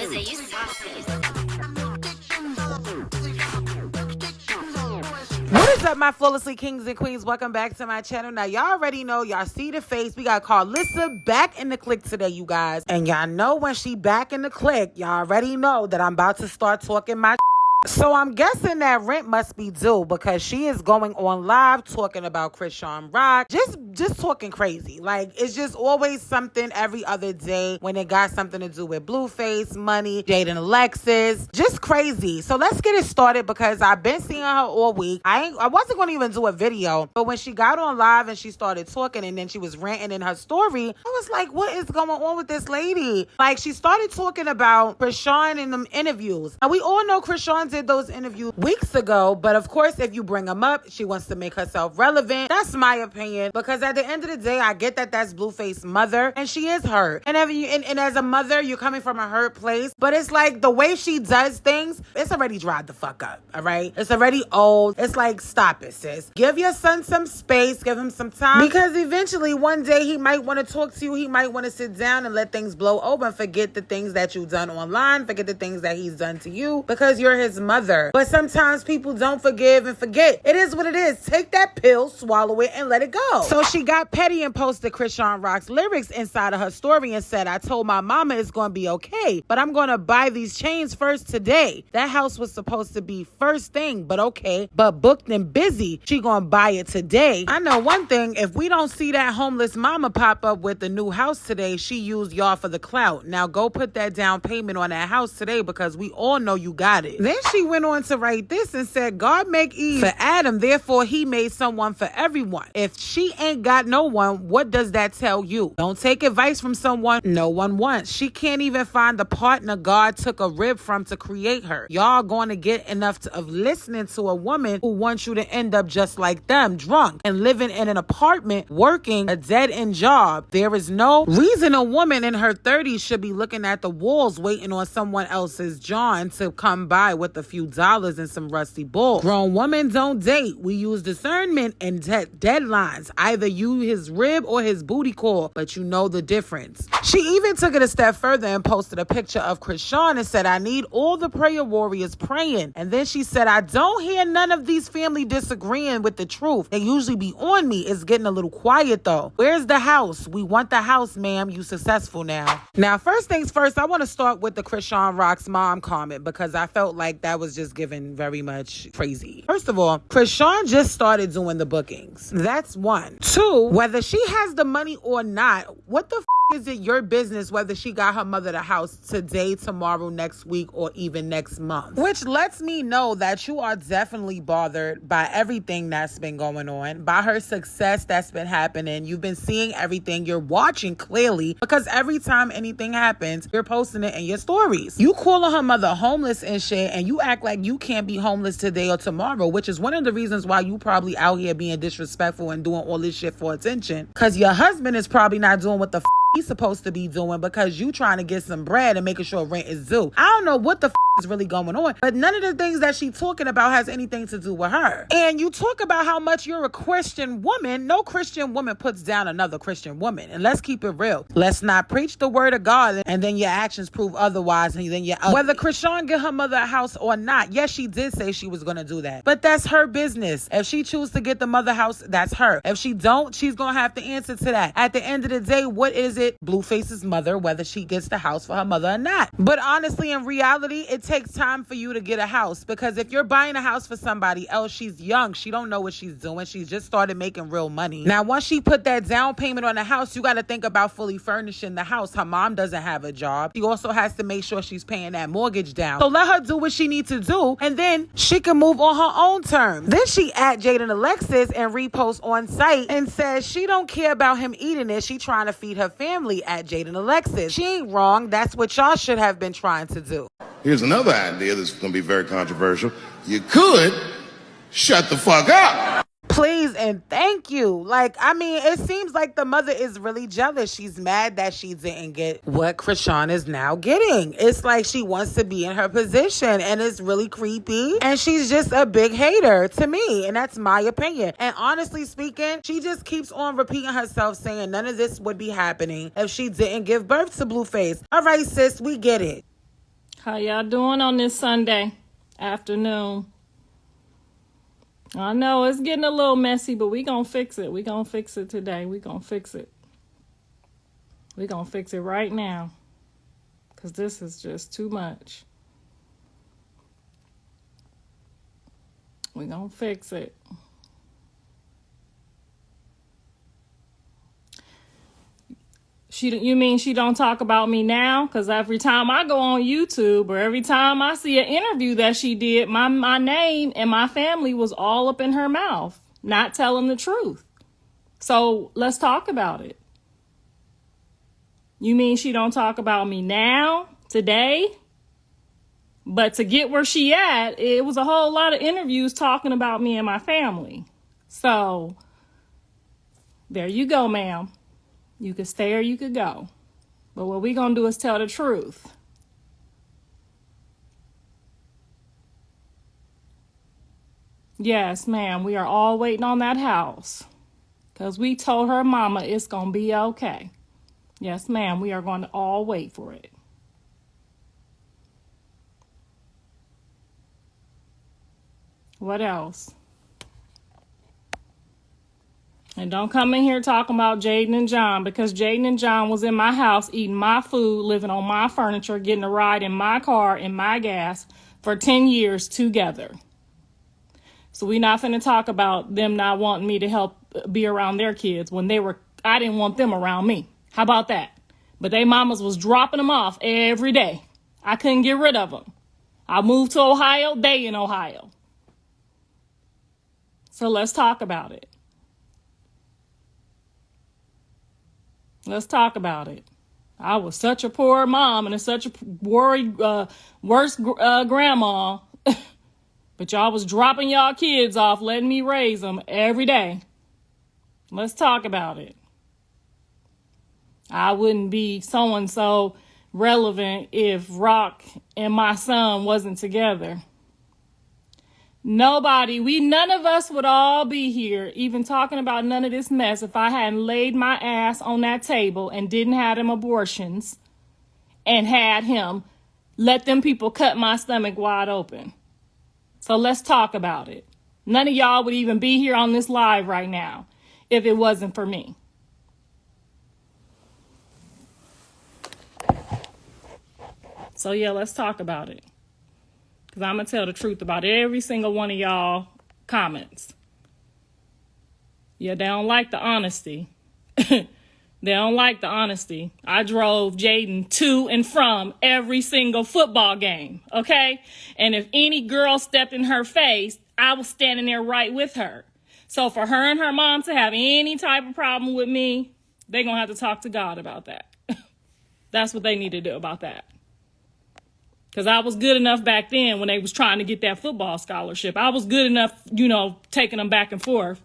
What is up, my flawlessly kings and queens? Welcome back to my channel. Now, y'all already know, y'all see the face. We got Carlissa back in the clique today, you guys. And y'all know when she back in the clique, y'all already know that I'm about to start talking my So I'm guessing that rent must be due because she is going on live talking about ChriseanRock. Just talking crazy. Like, it's just always something every other day when it got something to do with Blueface, money, Jade and Alexis. Just crazy. So let's get it started because I've been seeing her all week. I wasn't going to even do a video, but when she got on live and she started talking and then she was ranting in her story, I was like, what is going on with this lady? Like, she started talking about Chrisean in them interviews. And we all know Chrisean did those interviews weeks ago, but of course, if you bring them up, she wants to make herself relevant. That's my opinion, because at the end of the day, I get that that's Blueface's mother, and she is hurt. And as a mother, you're coming from a hurt place, but it's like the way she does things, it's already dried the fuck up, all right? It's already old. It's like, stop it, sis. Give your son some space, give him some time, because eventually, one day, he might want to talk to you, he might want to sit down and let things blow over and forget the things that you've done online, forget the things that he's done to you, because you're his mother. But sometimes people don't forgive and forget. It is what it is. Take that pill, swallow it, and let it go. So she got petty and posted ChriseanRock's lyrics inside of her story and said, I told my mama it's going to be okay, but I'm going to buy these chains first today. That house was supposed to be first thing, but okay. But booked and busy, she going to buy it today. I know one thing, if we don't see that homeless mama pop up with the new house today, she used y'all for the clout. Now go put that down payment on that house today because we all know you got it. Then she went on to write this and said, God make Eve for Adam, therefore he made someone for everyone. If she ain't got no one, what does that tell you? Don't take advice from someone no one wants. She can't even find the partner God took a rib from to create her. Y'all going to get enough of listening to a woman who wants you to end up just like them, drunk and living in an apartment, working a dead-end job. There is no reason a woman in her 30s should be looking at the walls waiting on someone else's John to come by with a few dollars and some rusty balls. Grown women don't date. We use discernment and deadlines. Either you his rib or his booty call, but you know the difference. She even took it a step further and posted a picture of Chrisean and said, I need all the prayer warriors praying. And then she said, I don't hear none of these family disagreeing with the truth. They usually be on me. It's getting a little quiet though. Where's the house? We want the house, ma'am. You successful now. Now, first things first, I want to start with the ChriseanRock's mom comment because I felt like that was just given very much crazy. First of all, Chrisean just started doing the bookings. That's one. Two, whether she has the money or not, what the is it your business whether she got her mother the house today, tomorrow, next week, or even next month? Which lets me know that you are definitely bothered by everything that's been going on, by her success that's been happening. You've been seeing everything. You're watching clearly because every time anything happens, you're posting it in your stories. You calling her mother homeless and shit, and you act like you can't be homeless today or tomorrow, which is one of the reasons why you probably out here being disrespectful and doing all this shit for attention. Because your husband is probably not doing what the he's supposed to be doing because you trying to get some bread and making sure rent is due. I don't know what the is really going on, but none of the things that she's talking about has anything to do with her. And you talk about how much you're a Christian woman. No Christian woman puts down another Christian woman. And let's keep it real. Let's not preach the word of God and then your actions prove otherwise. And then whether Chrisean get her mother a house or not, yes, she did say she was going to do that, but that's her business. If she chooses to get the mother house, that's her. If she don't, she's going to have to answer to that. At the end of the day, what is it? Blueface's mother, whether she gets the house for her mother or not. But honestly, in reality, it takes time for you to get a house, because if you're buying a house for somebody else, she's young, she don't know what she's doing, she just started making real money. Now once she put that down payment on the house, you got to think about fully furnishing the house. Her mom doesn't have a job. She also has to make sure she's paying that mortgage down. So let her do what she needs to do, and then she can move on her own terms. Then she at Jade and Alexis and repost on site and says she don't care about him eating it, she trying to feed her family at Jade and Alexis. She ain't wrong. That's what y'all should have been trying to do. Here's another idea that's going to be very controversial. You could shut the fuck up. Please and thank you. Like, I mean, it seems like the mother is really jealous. She's mad that she didn't get what Chrisean is now getting. It's like she wants to be in her position, and it's really creepy. And she's just a big hater to me, and that's my opinion. And honestly speaking, she just keeps on repeating herself, saying none of this would be happening if she didn't give birth to Blueface. All right, sis, we get it. How y'all doing on this Sunday afternoon? I know it's getting a little messy, but we gonna fix it. We gonna fix it today. We gonna fix it. We gonna fix it right now. Because this is just too much. We gonna fix it. You mean she don't talk about me now? Because every time I go on YouTube or every time I see an interview that she did, my name and my family was all up in her mouth, not telling the truth. So let's talk about it. You mean she don't talk about me now, today? But to get where she at, it was a whole lot of interviews talking about me and my family. So there you go, ma'am. You could stay or you could go. But what we gonna do is tell the truth. Yes, ma'am, we are all waiting on that house. Because we told her mama it's gonna be okay. Yes, ma'am, we are going to all wait for it. What else? And don't come in here talking about Jaden and John, because Jaden and John was in my house eating my food, living on my furniture, getting a ride in my car and my gas for 10 years together. So we're not finna talk about them not wanting me to help be around their kids when I didn't want them around me. How about that? But they mamas was dropping them off every day. I couldn't get rid of them. I moved to Ohio, they in Ohio. So let's talk about it. Let's talk about it. I was such a poor mom and such a worse grandma. But y'all was dropping y'all kids off, letting me raise them every day. Let's talk about it. I wouldn't be so-and-so relevant if Rock and my son wasn't together. None of us would all be here, even talking about none of this mess, if I hadn't laid my ass on that table and didn't have them abortions and had him let them people cut my stomach wide open. So let's talk about it. None of y'all would even be here on this live right now if it wasn't for me. So yeah, let's talk about it. Because I'm going to tell the truth about every single one of y'all comments. Yeah, they don't like the honesty. They don't like the honesty. I drove Jaden to and from every single football game, okay? And if any girl stepped in her face, I was standing there right with her. So for her and her mom to have any type of problem with me, they're going to have to talk to God about that. That's what they need to do about that. Because I was good enough back then when they was trying to get that football scholarship. I was good enough, taking them back and forth.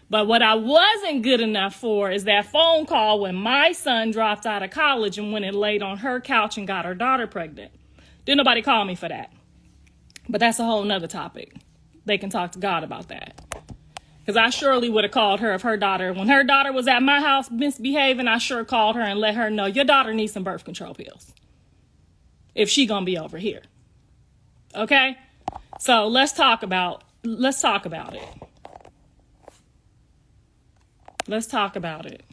But what I wasn't good enough for is that phone call when my son dropped out of college and went and laid on her couch and got her daughter pregnant. Didn't nobody call me for that. But that's a whole nother topic. They can talk to God about that. Because I surely would have called her when her daughter was at my house misbehaving, I sure called her and let her know your daughter needs some birth control pills. If she gonna be over here. Okay? So let's talk about it. Let's talk about it.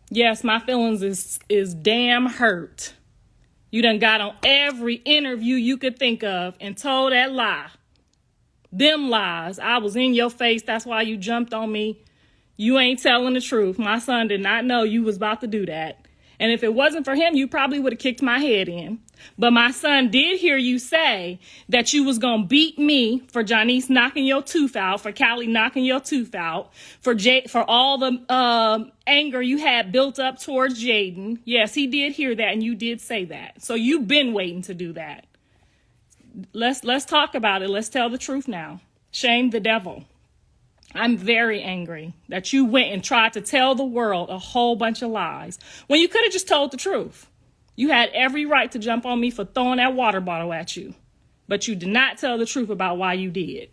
Yes, my feelings is damn hurt. You done got on every interview you could think of and told that lie. Them lies. I was in your face. That's why you jumped on me. You ain't telling the truth. My son did not know you was about to do that. And if it wasn't for him, you probably would have kicked my head in. But my son did hear you say that you was going to beat me for Janice knocking your tooth out, for Callie knocking your tooth out, for all the anger you had built up towards Jaden. Yes, he did hear that, and you did say that. So you've been waiting to do that. Let's talk about it. Let's tell the truth now. Shame the devil. I'm very angry that you went and tried to tell the world a whole bunch of lies when you could have just told the truth. You had every right to jump on me for throwing that water bottle at you, but you did not tell the truth about why you did.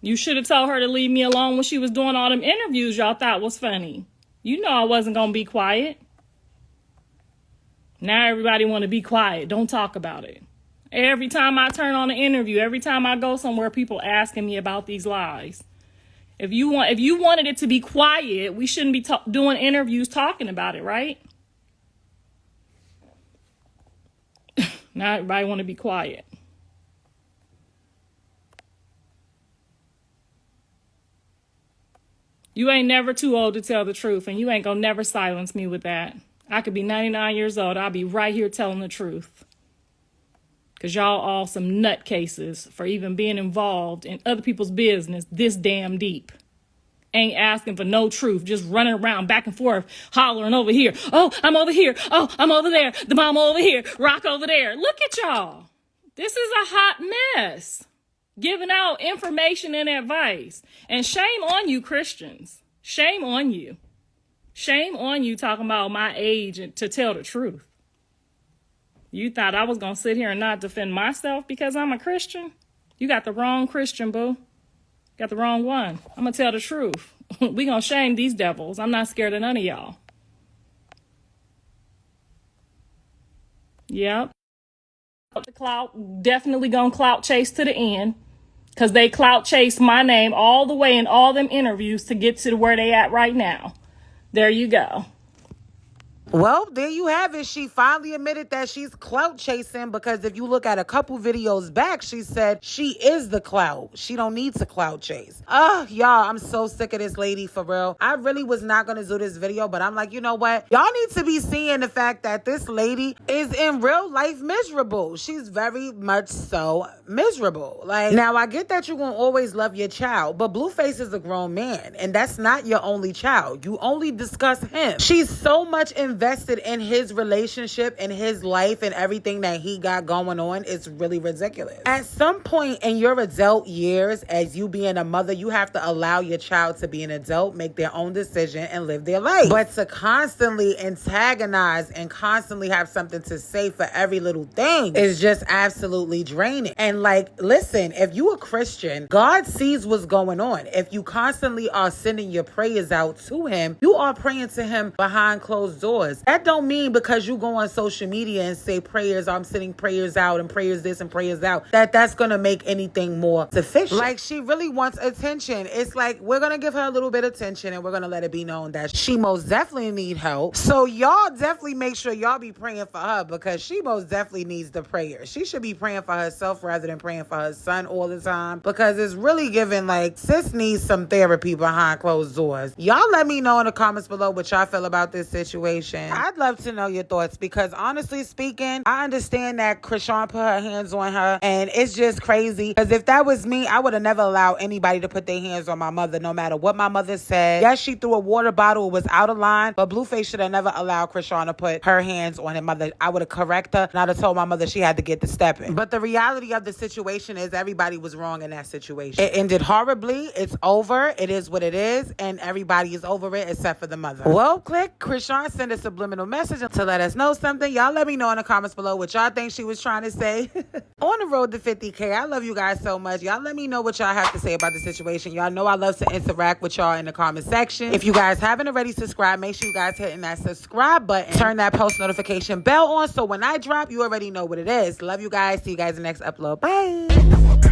You should have told her to leave me alone when she was doing all them interviews y'all thought was funny. You know I wasn't going to be quiet. Now everybody want to be quiet. Don't talk about it. Every time I turn on an interview, every time I go somewhere, people asking me about these lies. If you wanted it to be quiet, we shouldn't be doing interviews talking about it, right? Now everybody want to be quiet. You ain't never too old to tell the truth, and you ain't gonna never silence me with that. I could be 99 years old. I'll be right here telling the truth. Because y'all all some nutcases for even being involved in other people's business this damn deep. Ain't asking for no truth, just running around back and forth, hollering over here. Oh, I'm over here. Oh, I'm over there. The mama over here. Rock over there. Look at y'all. This is a hot mess. Giving out information and advice. And shame on you, Christians. Shame on you. Shame on you talking about my age to tell the truth. You thought I was going to sit here and not defend myself because I'm a Christian? You got the wrong Christian, boo. Got the wrong one. I'm going to tell the truth. We going to shame these devils. I'm not scared of none of y'all. Yep. The clout, definitely going to clout chase to the end. Because they clout chase my name all the way in all them interviews to get to where they at right now. There you go. Well, there you have it. She finally admitted that she's clout chasing, because if you look at a couple videos back, she said she is the clout. She don't need to clout chase. Y'all, I'm so sick of this lady, for real. I really was not going to do this video, but I'm like, you know what? Y'all need to be seeing the fact that this lady is in real life miserable. She's very much so miserable. Like, now I get that you're going to always love your child, but Blueface is a grown man, and that's not your only child. You only discuss him. She's so much invested in his relationship and his life and everything that he got going on. It's really ridiculous. At some point in your adult years, as you being a mother, you have to allow your child to be an adult, make their own decision, and live their life. But to constantly antagonize and constantly have something to say for every little thing is just absolutely draining. And like, listen, if you a Christian, God sees what's going on. If you constantly are sending your prayers out to him, you are praying to him behind closed doors. That don't mean because you go on social media and say prayers, I'm sending prayers out and prayers this and prayers out, that's going to make anything more sufficient. Like, she really wants attention. It's like, we're going to give her a little bit of attention and we're going to let it be known that she most definitely need help. So y'all definitely make sure y'all be praying for her, because she most definitely needs the prayer. She should be praying for herself rather than praying for her son all the time, because it's really giving like sis needs some therapy behind closed doors. Y'all let me know in the comments below what y'all feel about this situation. I'd love to know your thoughts, because honestly speaking, I understand that Chrisean put her hands on her, and it's just crazy, because if that was me, I would have never allowed anybody to put their hands on my mother, no matter what my mother said. Yes, she threw a water bottle, it was out of line, but Blueface should have never allowed Chrisean to put her hands on her mother. I would have corrected her, and I'd have told my mother she had to get the stepping. But the reality of the situation is everybody was wrong in that situation. It ended horribly. It's over. It is what it is, and everybody is over it except for the mother. Well, click Chrisean send a subliminal message to let us know something. Y'all let me know in the comments below what y'all think she was trying to say. On the road to 50K. I love you guys so much. Y'all let me know what y'all have to say about the situation. Y'all know I love to interact with y'all in the comment section. If you guys haven't already subscribed, make sure you guys hitting that subscribe button. Turn that post notification bell on so when I drop, you already know what it is. Love you guys. See you guys in the next upload. Bye.